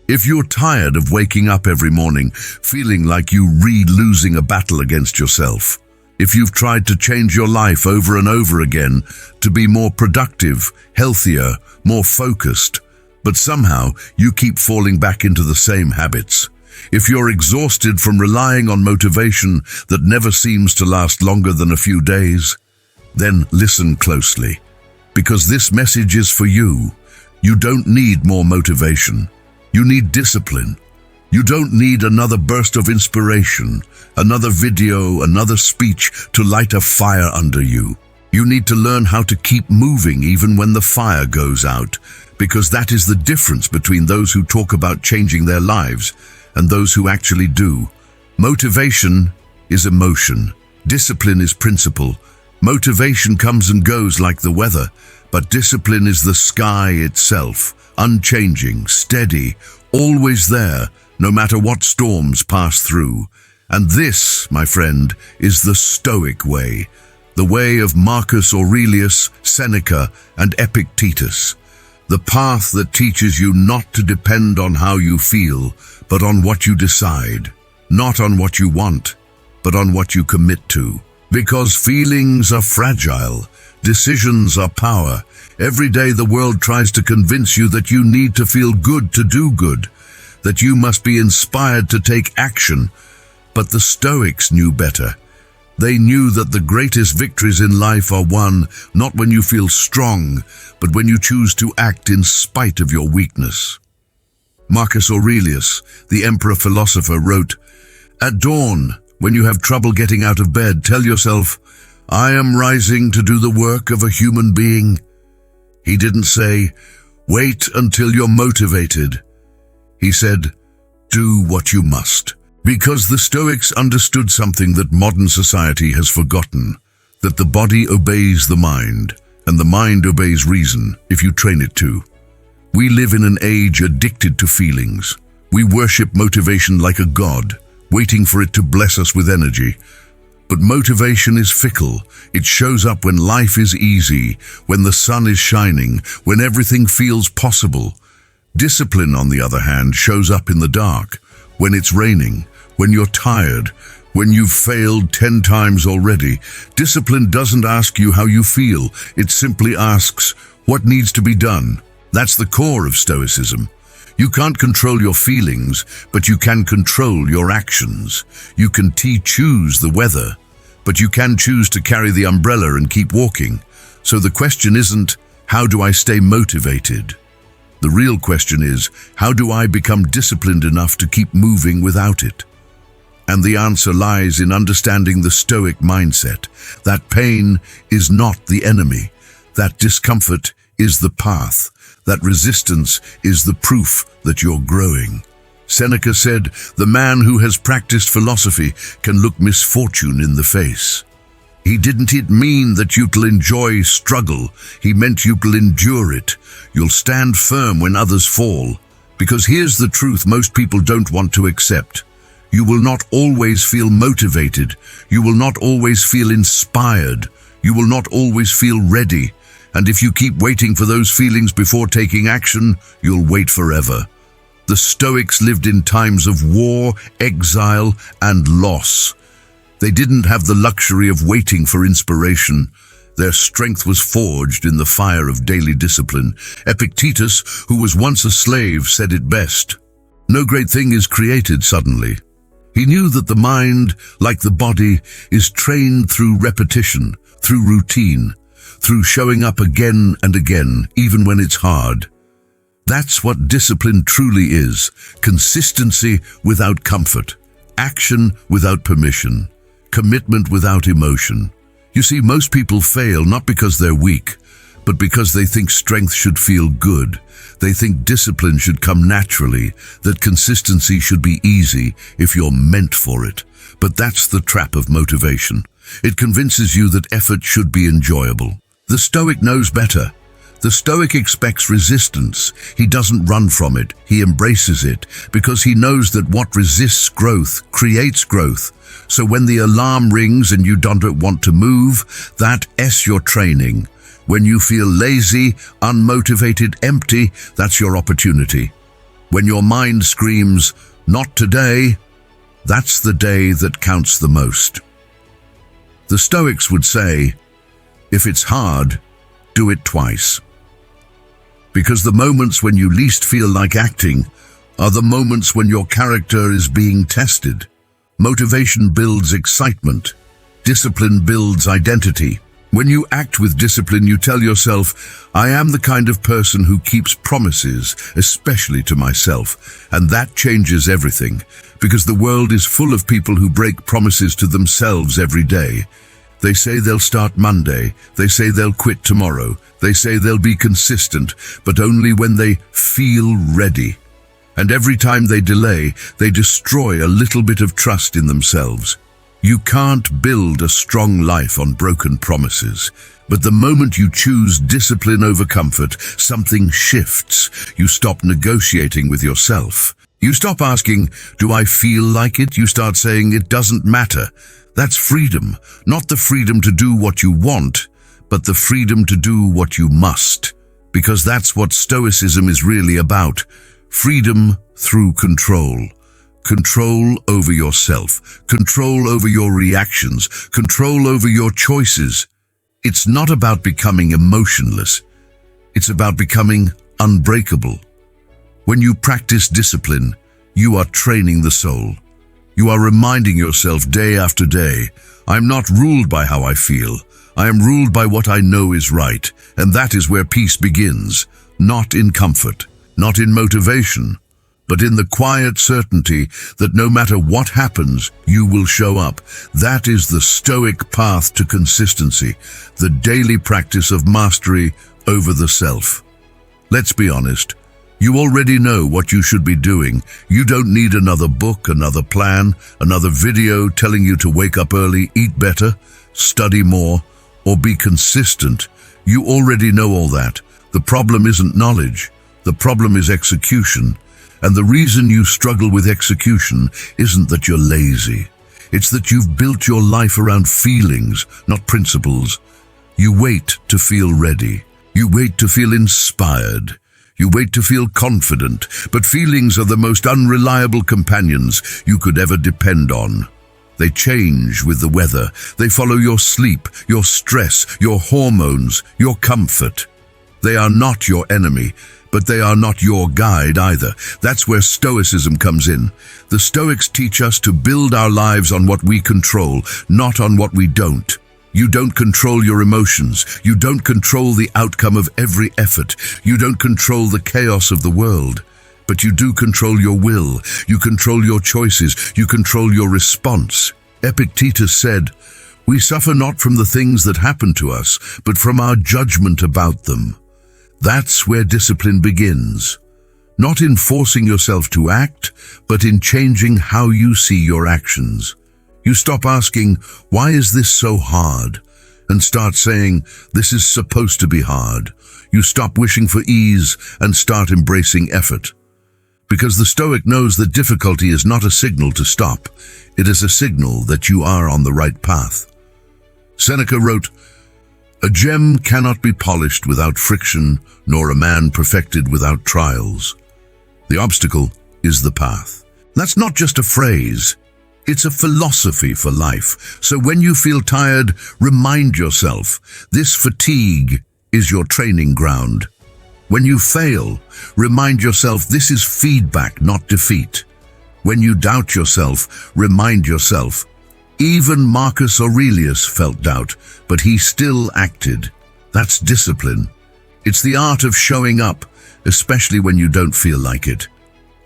If you're tired of waking up every morning feeling like you losing a battle against yourself, if you've tried to change your life over and over again to be more productive, healthier, more focused, but somehow you keep falling back into the same habits, if you're exhausted from relying on motivation that never seems to last longer than a few days, then listen closely, because this message is for you. You don't need more motivation. You need discipline. You don't need another burst of inspiration, another video, another speech to light a fire under you. You need to learn how to keep moving even when the fire goes out, because that is the difference between those who talk about changing their lives and those who actually do. Motivation is emotion. Discipline is principle. Motivation comes and goes like the weather, but discipline is the sky itself, unchanging, steady, always there, no matter what storms pass through. And this, my friend, is the Stoic way, the way of Marcus Aurelius, Seneca, and Epictetus, the path that teaches you not to depend on how you feel, but on what you decide, not on what you want, but on what you commit to. Because feelings are fragile, decisions are power. Every day the world tries to convince you that you need to feel good to do good, that you must be inspired to take action. But the Stoics knew better. They knew that the greatest victories in life are won not when you feel strong, but when you choose to act in spite of your weakness. Marcus Aurelius, the emperor-philosopher, wrote, "At dawn, when you have trouble getting out of bed, tell yourself, 'I am rising to do the work of a human being.'" He didn't say, "Wait until you're motivated." He said, "Do what you must." Because the Stoics understood something that modern society has forgotten, that the body obeys the mind, and the mind obeys reason if you train it to. We live in an age addicted to feelings. We worship motivation like a god, waiting for it to bless us with energy. But motivation is fickle. It shows up when life is easy, when the sun is shining, when everything feels possible. Discipline, on the other hand, shows up in the dark, when it's raining, when you're tired, when you've failed 10 times already. Discipline doesn't ask you how you feel. It simply asks what needs to be done. That's the core of Stoicism. You can't control your feelings, but you can control your actions. You can choose the weather, but you can choose to carry the umbrella and keep walking. So the question isn't, how do I stay motivated? The real question is, how do I become disciplined enough to keep moving without it? And the answer lies in understanding the Stoic mindset, that pain is not the enemy, that discomfort is the path, that resistance is the proof that you're growing. Seneca said, "The man who has practiced philosophy can look misfortune in the face." He didn't mean that you'll enjoy struggle. He meant you'll endure it. You'll stand firm when others fall. Because here's the truth most people don't want to accept. You will not always feel motivated. You will not always feel inspired. You will not always feel ready. And if you keep waiting for those feelings before taking action, you'll wait forever. The Stoics lived in times of war, exile, and loss. They didn't have the luxury of waiting for inspiration. Their strength was forged in the fire of daily discipline. Epictetus, who was once a slave, said it best. No great thing is created suddenly. He knew that the mind, like the body, is trained through repetition, through routine, through showing up again and again, even when it's hard. That's what discipline truly is: consistency without comfort, action without permission, commitment without emotion. You see, most people fail not because they're weak, but because they think strength should feel good. They think discipline should come naturally, that consistency should be easy if you're meant for it. But that's the trap of motivation. It convinces you that effort should be enjoyable. The Stoic knows better. The Stoic expects resistance. He doesn't run from it. He embraces it because he knows that what resists growth creates growth. So when the alarm rings and you don't want to move, that's your training. When you feel lazy, unmotivated, empty, that's your opportunity. When your mind screams, "Not today," that's the day that counts the most. The Stoics would say, if it's hard, do it twice. Because the moments when you least feel like acting are the moments when your character is being tested. Motivation builds excitement. Discipline builds identity. When you act with discipline, you tell yourself, I am the kind of person who keeps promises, especially to myself. And that changes everything, because the world is full of people who break promises to themselves every day. They say they'll start Monday. They say they'll quit tomorrow. They say they'll be consistent, but only when they feel ready. And every time they delay, they destroy a little bit of trust in themselves. You can't build a strong life on broken promises. But the moment you choose discipline over comfort, something shifts. You stop negotiating with yourself. You stop asking, do I feel like it? You start saying, it doesn't matter. That's freedom. Not the freedom to do what you want, but the freedom to do what you must. Because that's what Stoicism is really about. Freedom through control. Control over yourself, control over your reactions, control over your choices. It's not about becoming emotionless. It's about becoming unbreakable. When you practice discipline, you are training the soul. You are reminding yourself day after day, I'm not ruled by how I feel. I am ruled by what I know is right. And that is where peace begins, not in comfort, not in motivation, but in the quiet certainty that no matter what happens, you will show up. That is the Stoic path to consistency, the daily practice of mastery over the self. Let's be honest, you already know what you should be doing. You don't need another book, another plan, another video telling you to wake up early, eat better, study more, or be consistent. You already know all that. The problem isn't knowledge. The problem is execution. And the reason you struggle with execution isn't that you're lazy. It's that you've built your life around feelings, not principles. You wait to feel ready. You wait to feel inspired. You wait to feel confident. But feelings are the most unreliable companions you could ever depend on. They change with the weather. They follow your sleep, your stress, your hormones, your comfort. They are not your enemy, but they are not your guide either. That's where Stoicism comes in. The Stoics teach us to build our lives on what we control, not on what we don't. You don't control your emotions. You don't control the outcome of every effort. You don't control the chaos of the world. But you do control your will. You control your choices. You control your response. Epictetus said, "We suffer not from the things that happen to us, but from our judgment about them." That's where discipline begins. Not in forcing yourself to act, but in changing how you see your actions. You stop asking, why is this so hard? And start saying, this is supposed to be hard. You stop wishing for ease and start embracing effort. Because the Stoic knows that difficulty is not a signal to stop. It is a signal that you are on the right path. Seneca wrote, "A gem cannot be polished without friction, nor a man perfected without trials. The obstacle is the path." That's not just a phrase. It's a philosophy for life. So when you feel tired, remind yourself, this fatigue is your training ground. When you fail, remind yourself this is feedback, not defeat. When you doubt yourself, remind yourself, even Marcus Aurelius felt doubt, but he still acted. That's discipline. It's the art of showing up, especially when you don't feel like it.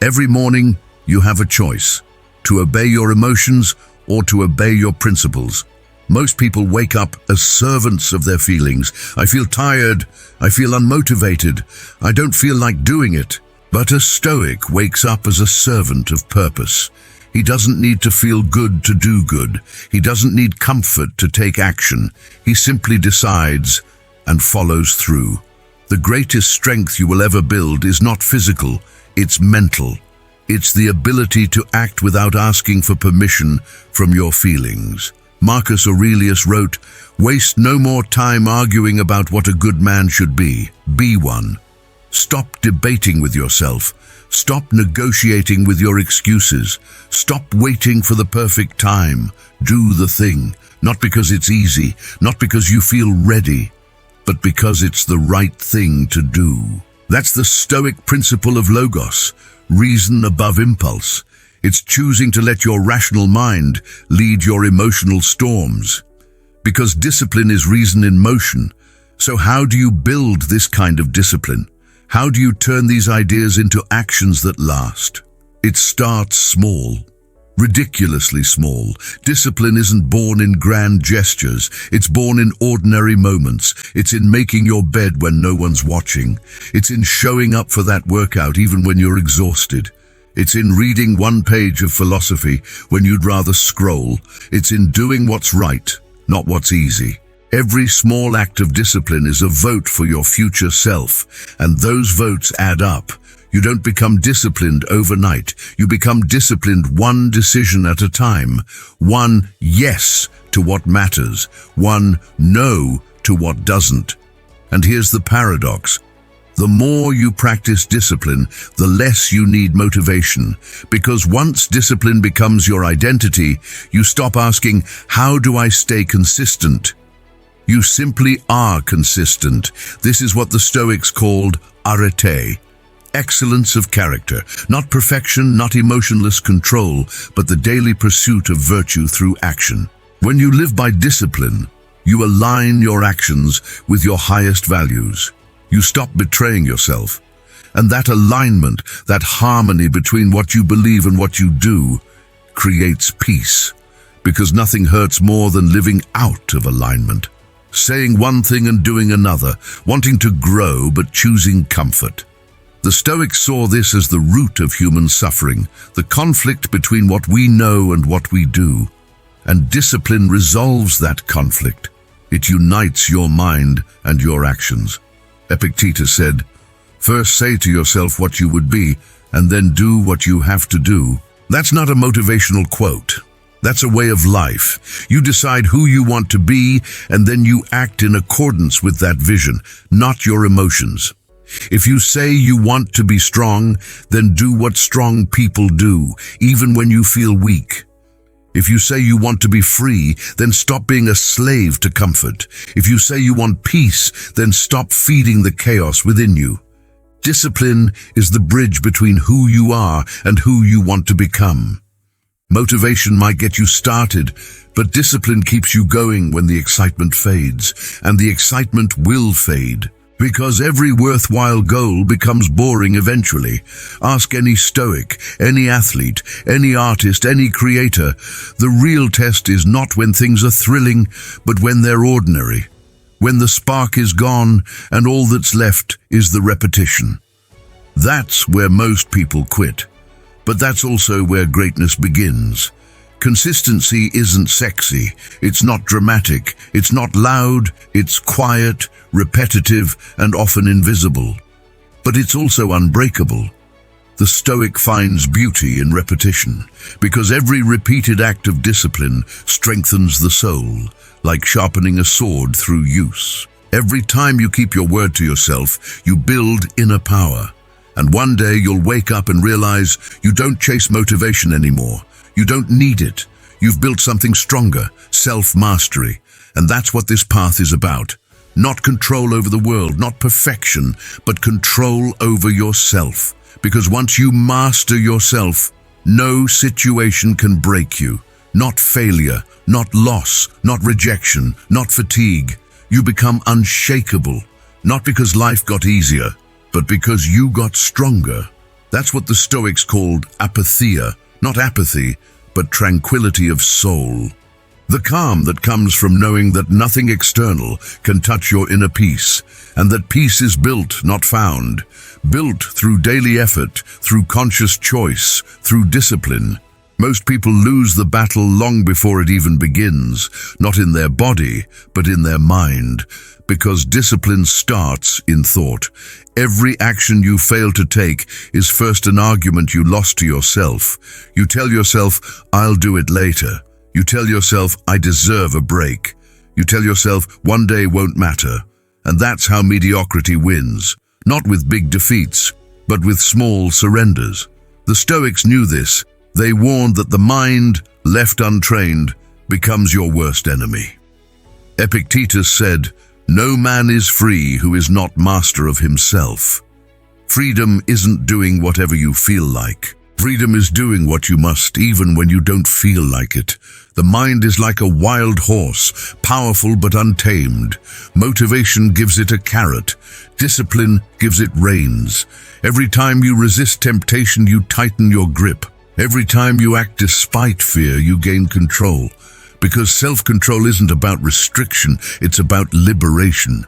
Every morning, you have a choice, to obey your emotions or to obey your principles. Most people wake up as servants of their feelings. I feel tired. I feel unmotivated. I don't feel like doing it. But a Stoic wakes up as a servant of purpose. He doesn't need to feel good to do good. He doesn't need comfort to take action. He simply decides and follows through. The greatest strength you will ever build is not physical, it's mental. It's the ability to act without asking for permission from your feelings. Marcus Aurelius wrote, "Waste no more time arguing about what a good man should be. Be one." Stop debating with yourself. Stop negotiating with your excuses. Stop waiting for the perfect time. Do the thing, not because it's easy, not because you feel ready, but because it's the right thing to do. That's the Stoic principle of logos, reason above impulse. It's choosing to let your rational mind lead your emotional storms. Because discipline is reason in motion. So how do you build this kind of discipline? How do you turn these ideas into actions that last? It starts small, ridiculously small. Discipline isn't born in grand gestures. It's born in ordinary moments. It's in making your bed when no one's watching. It's in showing up for that workout even when you're exhausted. It's in reading one page of philosophy when you'd rather scroll. It's in doing what's right, not what's easy. Every small act of discipline is a vote for your future self, and those votes add up. You don't become disciplined overnight. You become disciplined one decision at a time. One yes to what matters. One no to what doesn't. And here's the paradox. The more you practice discipline, the less you need motivation. Because once discipline becomes your identity, you stop asking, how do I stay consistent? You simply are consistent. This is what the Stoics called arete, excellence of character, not perfection, not emotionless control, but the daily pursuit of virtue through action. When you live by discipline, you align your actions with your highest values. You stop betraying yourself. And that alignment, that harmony between what you believe and what you do, creates peace. Because nothing hurts more than living out of alignment. Saying one thing and doing another, wanting to grow but choosing comfort. The Stoics saw this as the root of human suffering, the conflict between what we know and what we do. And discipline resolves that conflict. It unites your mind and your actions. Epictetus said, "First say to yourself what you would be, and then do what you have to do." That's not a motivational quote. That's a way of life. You decide who you want to be, and then you act in accordance with that vision, not your emotions. If you say you want to be strong, then do what strong people do, even when you feel weak. If you say you want to be free, then stop being a slave to comfort. If you say you want peace, then stop feeding the chaos within you. Discipline is the bridge between who you are and who you want to become. Motivation might get you started, but discipline keeps you going when the excitement fades, and the excitement will fade. Because every worthwhile goal becomes boring eventually. Ask any Stoic, any athlete, any artist, any creator. The real test is not when things are thrilling, but when they're ordinary. When the spark is gone and all that's left is the repetition. That's where most people quit. But that's also where greatness begins. Consistency isn't sexy, it's not dramatic, it's not loud, it's quiet, repetitive, and often invisible. But it's also unbreakable. The Stoic finds beauty in repetition, because every repeated act of discipline strengthens the soul, like sharpening a sword through use. Every time you keep your word to yourself, you build inner power. And one day you'll wake up and realize you don't chase motivation anymore. You don't need it. You've built something stronger, self-mastery. And that's what this path is about. Not control over the world, not perfection, but control over yourself. Because once you master yourself, no situation can break you. Not failure, not loss, not rejection, not fatigue. You become unshakable. Not because life got easier, but because you got stronger. That's what the Stoics called apatheia, not apathy, but tranquility of soul. The calm that comes from knowing that nothing external can touch your inner peace, and that peace is built, not found, built through daily effort, through conscious choice, through discipline. Most people lose the battle long before it even begins, not in their body, but in their mind, because discipline starts in thought. Every action you fail to take is first an argument you lost to yourself. You tell yourself, "I'll do it later." You tell yourself, "I deserve a break." You tell yourself, "One day won't matter." And that's how mediocrity wins. not with big defeats, but with small surrenders. The Stoics knew this. They warned that the mind, left untrained, becomes your worst enemy. Epictetus said, "No man is free who is not master of himself." Freedom isn't doing whatever you feel like. Freedom is doing what you must, even when you don't feel like it. The mind is like a wild horse, powerful but untamed. Motivation gives it a carrot. Discipline gives it reins. Every time you resist temptation, you tighten your grip. Every time you act despite fear, you gain control. Because self-control isn't about restriction, it's about liberation.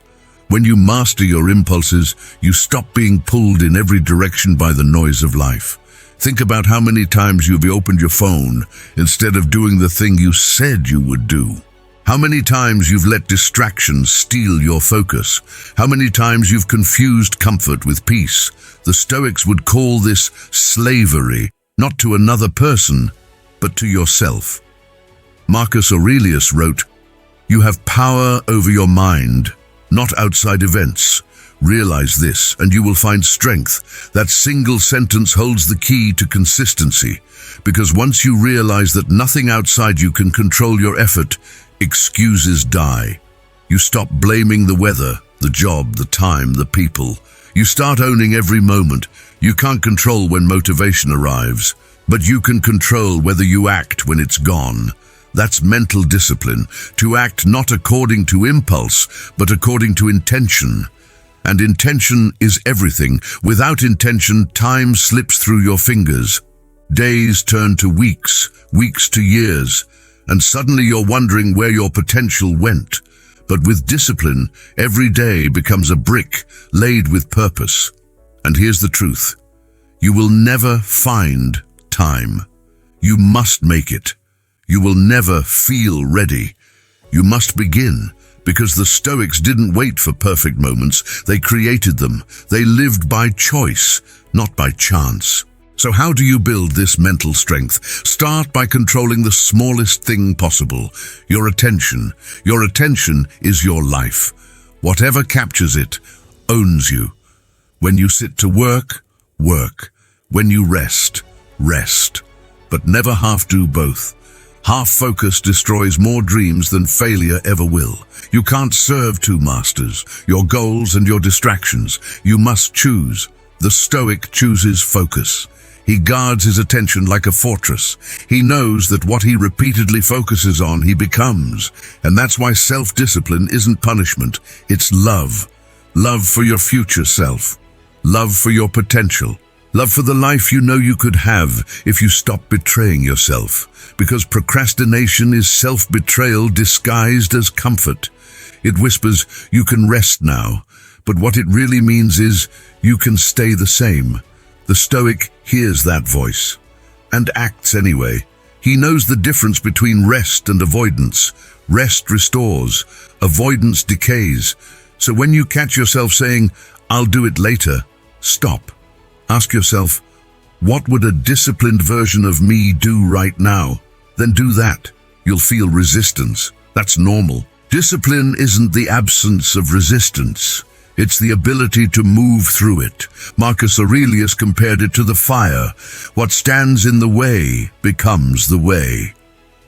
When you master your impulses, you stop being pulled in every direction by the noise of life. Think about how many times you've opened your phone instead of doing the thing you said you would do. How many times you've let distractions steal your focus. How many times you've confused comfort with peace. The Stoics would call this slavery, not to another person, but to yourself. Marcus Aurelius wrote, "You have power over your mind, not outside events. Realize this, and you will find strength." That single sentence holds the key to consistency, because once you realize that nothing outside you can control your effort, excuses die. You stop blaming the weather, the job, the time, the people. You start owning every moment. You can't control when motivation arrives, but you can control whether you act when it's gone. That's mental discipline, to act not according to impulse, but according to intention. And intention is everything. Without intention, time slips through your fingers. Days turn to weeks, weeks to years, and suddenly you're wondering where your potential went. But with discipline, every day becomes a brick laid with purpose. And here's the truth. You will never find time. You must make it. You will never feel ready. You must begin. Because the Stoics didn't wait for perfect moments, they created them. They lived by choice, not by chance. So how do you build this mental strength? Start by controlling the smallest thing possible, your attention. Your attention is your life. Whatever captures it owns you. When you sit to work, work. When you rest, rest. But never half do both. Half focus destroys more dreams than failure ever will. You can't serve two masters, your goals and your distractions. You must choose. The Stoic chooses focus. He guards his attention like a fortress. He knows that what he repeatedly focuses on, he becomes. And that's why self-discipline isn't punishment, it's love. Love for your future self. Love for your potential. Love for the life you know you could have if you stop betraying yourself. Because procrastination is self-betrayal disguised as comfort. It whispers, you can rest now. But what it really means is, you can stay the same. The Stoic hears that voice and acts anyway. He knows the difference between rest and avoidance. Rest restores, avoidance decays. So when you catch yourself saying, I'll do it later, stop. Ask yourself, what would a disciplined version of me do right now? Then do that. You'll feel resistance. That's normal. Discipline isn't the absence of resistance. It's the ability to move through it. Marcus Aurelius compared it to the fire. What stands in the way becomes the way.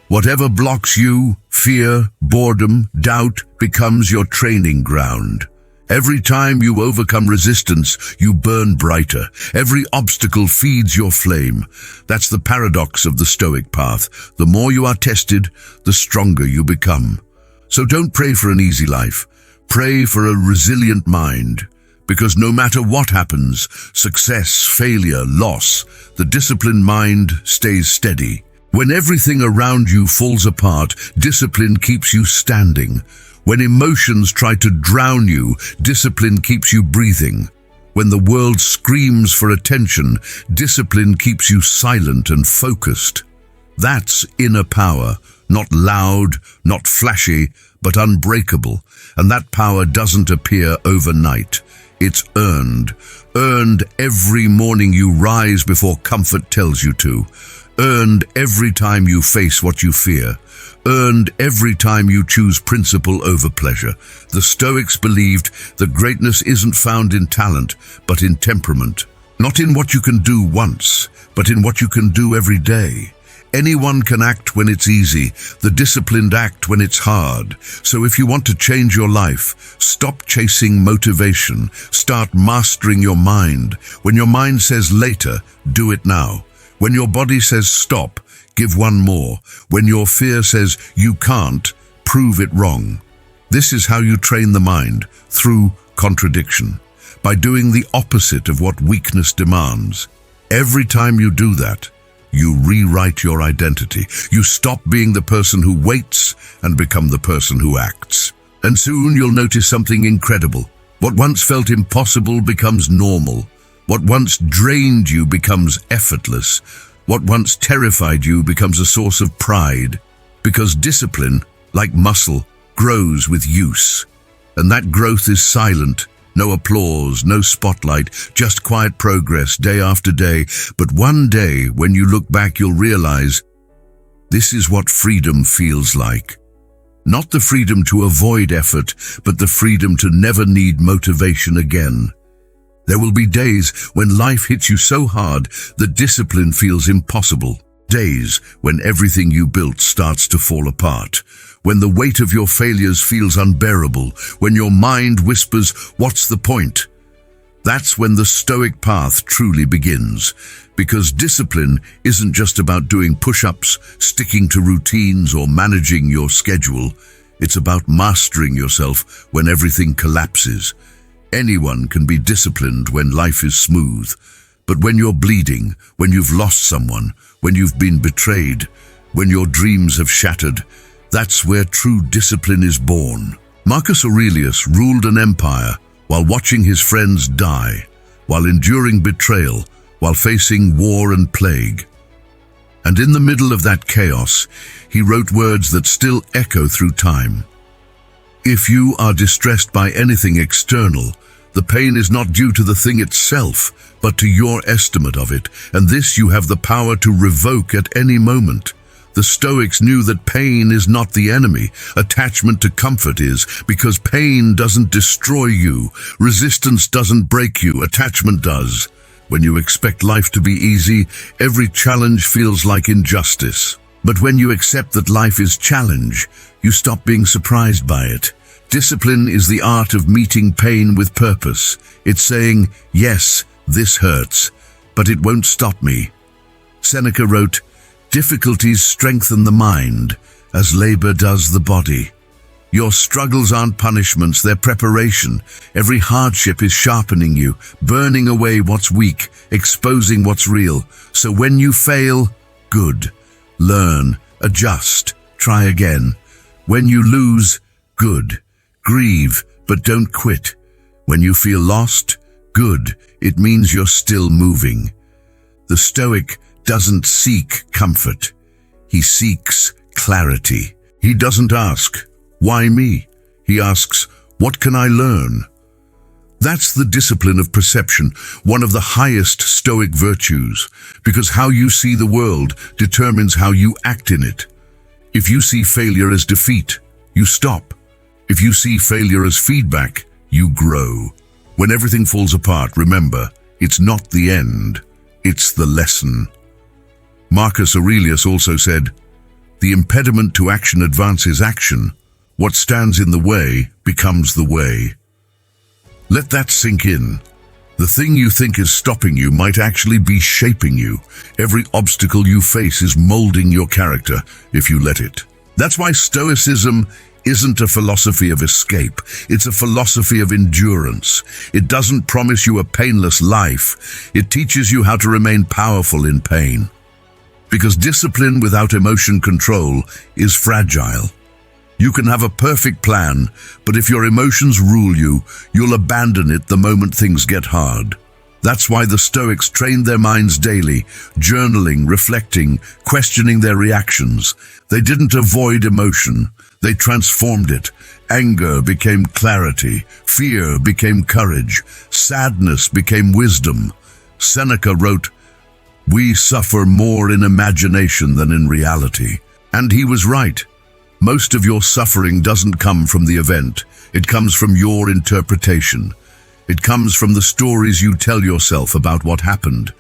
Whatever blocks you, fear, boredom, doubt, becomes your training ground. Every time you overcome resistance, you burn brighter. Every obstacle feeds your flame. That's the paradox of the Stoic path. The more you are tested, the stronger you become. So don't pray for an easy life. Pray for a resilient mind. Because no matter what happens, success, failure, loss, the disciplined mind stays steady. When everything around you falls apart, discipline keeps you standing. When emotions try to drown you, discipline keeps you breathing. When the world screams for attention, discipline keeps you silent and focused. That's inner power, not loud, not flashy, but unbreakable. And that power doesn't appear overnight. It's earned. Earned every morning you rise before comfort tells you to. Earned every time you face what you fear. earned every time you choose principle over pleasure. The Stoics believed that greatness isn't found in talent, but in temperament. Not in what you can do once, but in what you can do every day. Anyone can act when it's easy, the disciplined act when it's hard. So if you want to change your life, stop chasing motivation, start mastering your mind. When your mind says later, do it now. When your body says stop, give one more. When your fear says you can't, prove it wrong. This is how you train the mind, through contradiction, by doing the opposite of what weakness demands. Every time you do that, you rewrite your identity. You stop being the person who waits and become the person who acts. And soon you'll notice something incredible. What once felt impossible becomes normal. What once drained you becomes effortless. What once terrified you becomes a source of pride. Because discipline, like muscle, grows with use. And that growth is silent. No applause, no spotlight, just quiet progress day after day. But one day, when you look back, you'll realize this is what freedom feels like. Not the freedom to avoid effort, but the freedom to never need motivation again. There will be days when life hits you so hard that discipline feels impossible. Days when everything you built starts to fall apart. When the weight of your failures feels unbearable, when your mind whispers, "What's the point?" That's when the Stoic path truly begins. Because discipline isn't just about doing push-ups, sticking to routines, or managing your schedule. It's about mastering yourself when everything collapses. Anyone can be disciplined when life is smooth. But when you're bleeding, when you've lost someone, when you've been betrayed, when your dreams have shattered, that's where true discipline is born. Marcus Aurelius ruled an empire while watching his friends die, while enduring betrayal, while facing war and plague. And in the middle of that chaos, he wrote words that still echo through time. If you are distressed by anything external, the pain is not due to the thing itself, but to your estimate of it, and this you have the power to revoke at any moment. The Stoics knew that pain is not the enemy. Attachment to comfort is, because pain doesn't destroy you. Resistance doesn't break you. Attachment does. When you expect life to be easy, every challenge feels like injustice. But when you accept that life is challenge, you stop being surprised by it. Discipline is the art of meeting pain with purpose. It's saying, yes, this hurts, but it won't stop me. Seneca wrote, "Difficulties strengthen the mind, as labor does the body." Your struggles aren't punishments, they're preparation. Every hardship is sharpening you, burning away what's weak, exposing what's real. So when you fail, good. Learn, adjust, try again. When you lose, good. Grieve, but don't quit. When you feel lost, good. It means you're still moving. The Stoic doesn't seek comfort. He seeks clarity. He doesn't ask, "Why me?" He asks, "What can I learn?" That's the discipline of perception, one of the highest Stoic virtues, because how you see the world determines how you act in it. If you see failure as defeat, you stop. If you see failure as feedback, you grow. When everything falls apart, remember, it's not the end, it's the lesson. Marcus Aurelius also said, "The impediment to action advances action. What stands in the way becomes the way." Let that sink in. The thing you think is stopping you might actually be shaping you. Every obstacle you face is molding your character if you let it. That's why Stoicism isn't a philosophy of escape. It's a philosophy of endurance. It doesn't promise you a painless life. It teaches you how to remain powerful in pain. Because discipline without emotion control is fragile. You can have a perfect plan, but if your emotions rule you, you'll abandon it the moment things get hard. That's why the Stoics trained their minds daily, journaling, reflecting, questioning their reactions. They didn't avoid emotion, they transformed it. Anger became clarity, fear became courage, sadness became wisdom. Seneca wrote, "We suffer more in imagination than in reality." And he was right. Most of your suffering doesn't come from the event. It comes from your interpretation. It comes from the stories you tell yourself about what happened.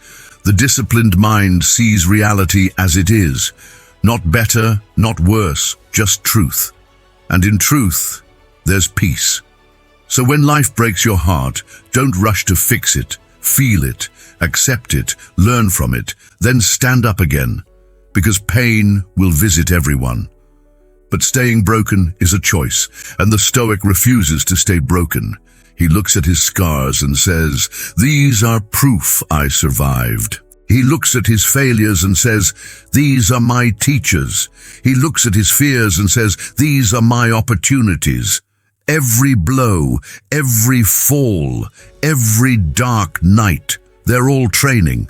The disciplined mind sees reality as it is. Not better, not worse, just truth. And in truth, there's peace. So when life breaks your heart, don't rush to fix it. Feel it, accept it, learn from it, then stand up again. Because pain will visit everyone. But staying broken is a choice, and the Stoic refuses to stay broken. He looks at his scars and says, "These are proof I survived." He looks at his failures and says, "These are my teachers." He looks at his fears and says, "These are my opportunities." Every blow, every fall, every dark night, they're all training.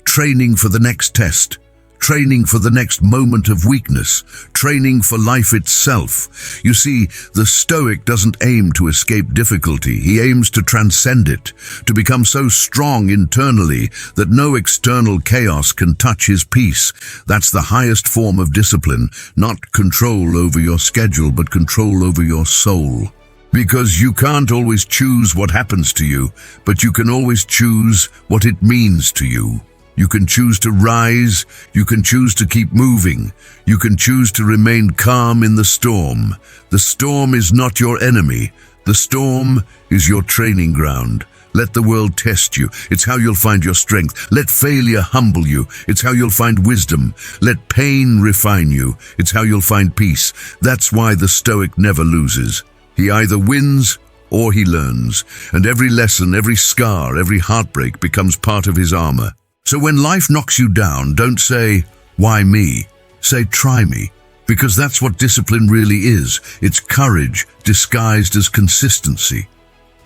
Training for the next test. Training for the next moment of weakness, training for life itself. You see, the Stoic doesn't aim to escape difficulty. He aims to transcend it, to become so strong internally that no external chaos can touch his peace. That's the highest form of discipline, not control over your schedule, but control over your soul. Because you can't always choose what happens to you, but you can always choose what it means to you. You can choose to rise, you can choose to keep moving, you can choose to remain calm in the storm. The storm is not your enemy, the storm is your training ground. Let the world test you, it's how you'll find your strength. Let failure humble you, it's how you'll find wisdom. Let pain refine you, it's how you'll find peace. That's why the Stoic never loses. He either wins or he learns, and every lesson, every scar, every heartbreak becomes part of his armor. So when life knocks you down, don't say, "Why me?" Say, "Try me." Because that's what discipline really is. It's courage disguised as consistency.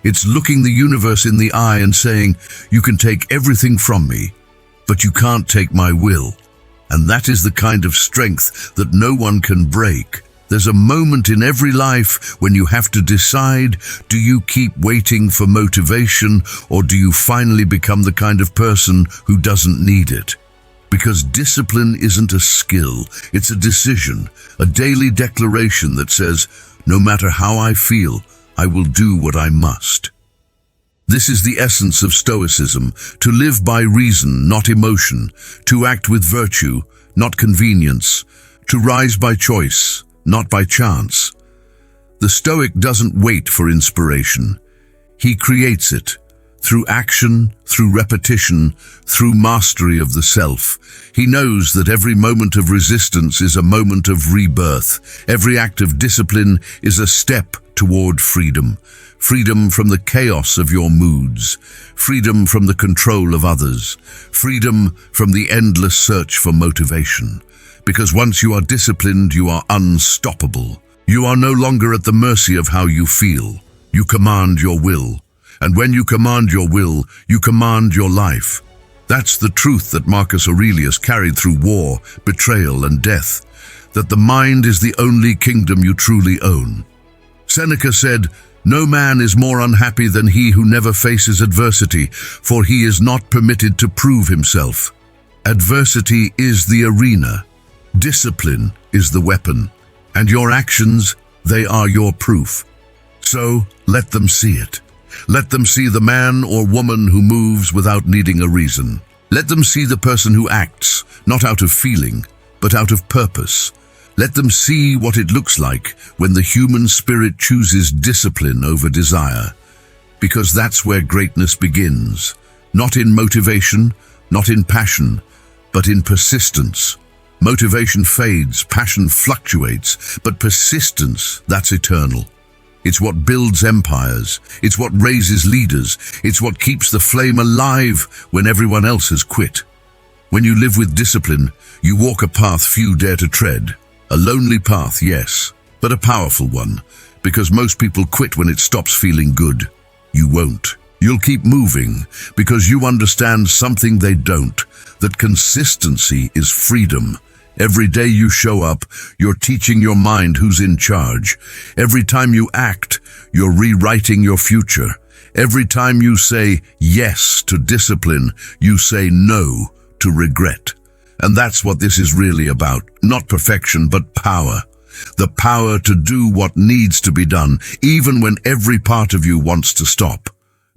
It's looking the universe in the eye and saying, "You can take everything from me, but you can't take my will." And that is the kind of strength that no one can break. There's a moment in every life when you have to decide, do you keep waiting for motivation or do you finally become the kind of person who doesn't need it? Because discipline isn't a skill, it's a decision, a daily declaration that says, no matter how I feel, I will do what I must. This is the essence of Stoicism, to live by reason, not emotion, to act with virtue, not convenience, to rise by choice, not by chance. The Stoic doesn't wait for inspiration. He creates it through action, through repetition, through mastery of the self. He knows that every moment of resistance is a moment of rebirth. Every act of discipline is a step toward freedom. Freedom from the chaos of your moods. Freedom from the control of others. Freedom from the endless search for motivation. Because once you are disciplined, you are unstoppable. You are no longer at the mercy of how you feel. You command your will. And when you command your will, you command your life. That's the truth that Marcus Aurelius carried through war, betrayal, and death. That the mind is the only kingdom you truly own. Seneca said, "No man is more unhappy than he who never faces adversity, for he is not permitted to prove himself." Adversity is the arena. Discipline is the weapon, and your actions, they are your proof. So let them see it. Let them see the man or woman who moves without needing a reason. Let them see the person who acts, not out of feeling, but out of purpose. Let them see what it looks like when the human spirit chooses discipline over desire. Because that's where greatness begins. Not in motivation, not in passion, but in persistence. Motivation fades, passion fluctuates, but persistence, that's eternal. It's what builds empires. It's what raises leaders. It's what keeps the flame alive when everyone else has quit. When you live with discipline, you walk a path few dare to tread. A lonely path, yes, but a powerful one, because most people quit when it stops feeling good. You won't. You'll keep moving because you understand something they don't, that consistency is freedom. Every day you show up, you're teaching your mind who's in charge. Every time you act, you're rewriting your future. Every time you say yes to discipline, you say no to regret. And that's what this is really about. Not perfection, but power. the power to do what needs to be done, even when every part of you wants to stop.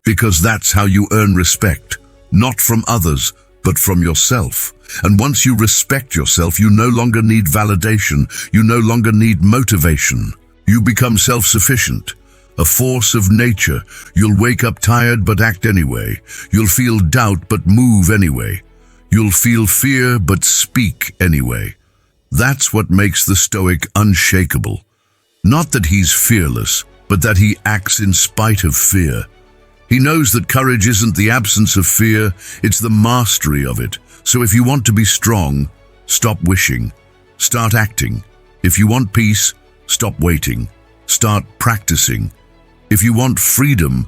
Because that's how you earn respect, not from others, but from yourself. And once you respect yourself, you no longer need validation, you no longer need motivation. You become self-sufficient, a force of nature. You'll wake up tired but act anyway. You'll feel doubt but move anyway. You'll feel fear but speak anyway. That's what makes the Stoic unshakable. Not that he's fearless, but that he acts in spite of fear. He knows that courage isn't the absence of fear, it's the mastery of it. So if you want to be strong, stop wishing. Start acting. If you want peace, stop waiting. Start practicing. If you want freedom,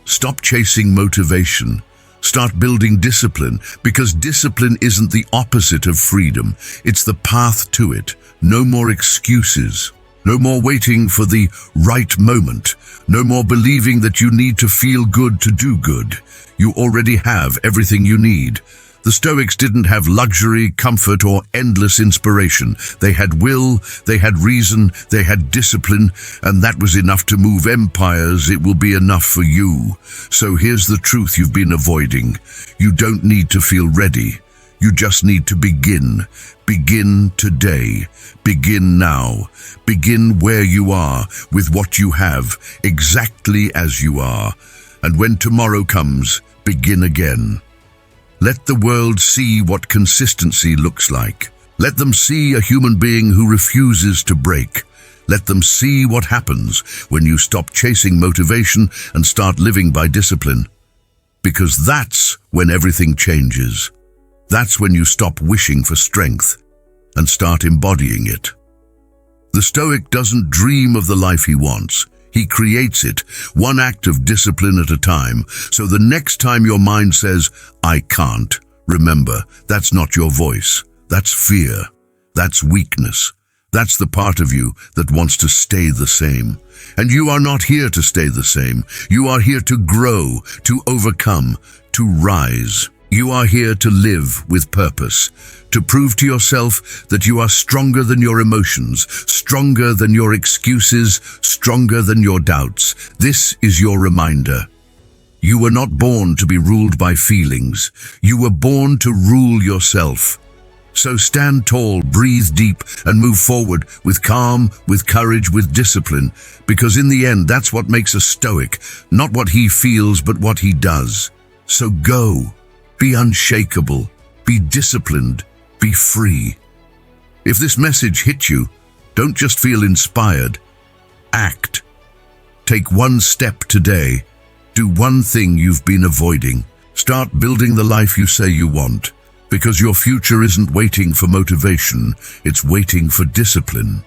stop chasing motivation. Start building discipline, because discipline isn't the opposite of freedom. It's the path to it. No more excuses. No more waiting for the right moment. No more believing that you need to feel good to do good. You already have everything you need. The Stoics didn't have luxury, comfort, or endless inspiration. They had will, they had reason, they had discipline, and that was enough to move empires. It will be enough for you. So here's the truth you've been avoiding. You don't need to feel ready. You just need to begin. Begin today. Begin now. Begin where you are, with what you have, exactly as you are. And when tomorrow comes, begin again. Let the world see what consistency looks like. Let them see a human being who refuses to break. Let them see what happens when you stop chasing motivation and start living by discipline. Because that's when everything changes. That's when you stop wishing for strength and start embodying it. The Stoic doesn't dream of the life he wants. He creates it, one act of discipline at a time. So the next time your mind says, I can't, remember, that's not your voice. That's fear. That's weakness. That's the part of you that wants to stay the same. And you are not here to stay the same. You are here to grow, to overcome, to rise. You are here to live with purpose, to prove to yourself that you are stronger than your emotions, stronger than your excuses, stronger than your doubts. This is your reminder. You were not born to be ruled by feelings. You were born to rule yourself. So stand tall, breathe deep, and move forward with calm, with courage, with discipline, because in the end, that's what makes a Stoic, not what he feels, but what he does. So go. Be unshakable, be disciplined, be free. If this message hit you, don't just feel inspired. Act. Take one step today. Do one thing you've been avoiding. Start building the life you say you want, because your future isn't waiting for motivation, it's waiting for discipline.